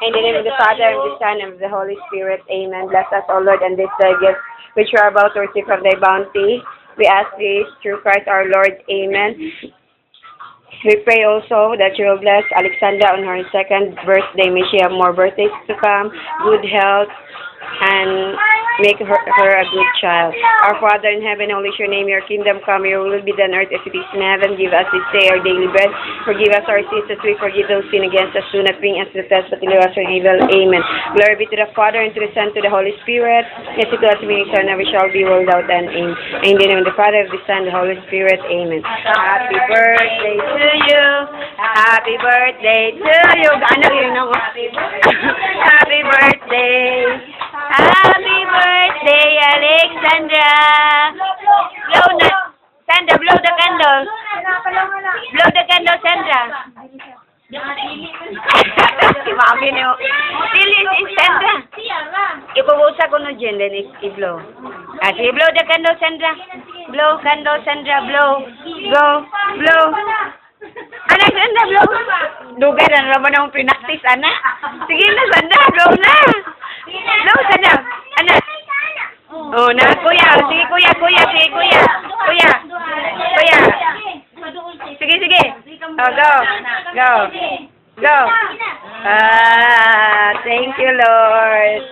In the name of the Father, and the Son, and of the Holy Spirit. Amen. Bless us, O Lord, and this thy gift, which we are about to receive from thy bounty. We ask this through Christ our Lord. Amen. We pray also that you will bless Alexandra on her second birthday. May she have more birthdays to come, good health, and make her a good child. Our Father in heaven, holy is your name. Your kingdom come, your will be done on earth as it is in heaven. Give us this day our daily bread. Forgive us our sins as we forgive those sin against us. Do not bring us to the test, but deliver us from evil. Amen. Glory be to the Father, and to the Son, and to the Holy Spirit. As it was in the beginning, now we shall be world out and in. In the name of the Father, of the Son, and the Holy Spirit. Amen. Happy birthday to you. Happy birthday to you. Ano yun ako? Happy birthday. Happy birthday, Alexandra. Blow na. Sandra, blow the candle. Blow the candle, Sandra. Si Mami niyo. Sili, Sandra. Ipubusa ko no dyan, then i-blow. Sige, blow the candle, Sandra. Blow, candle, Sandra, blow. Go, blow. Anak, Sandra, blow. Dugay na naman akong pinaktis, anak. Sige na, Sandra, blow na. Blow, Sandra. Anak. Oh, na, kuya. Sige, kuya. Sige, kuya. Kuya. Sige, sige. Oh, go. Go. Thank you, Lord.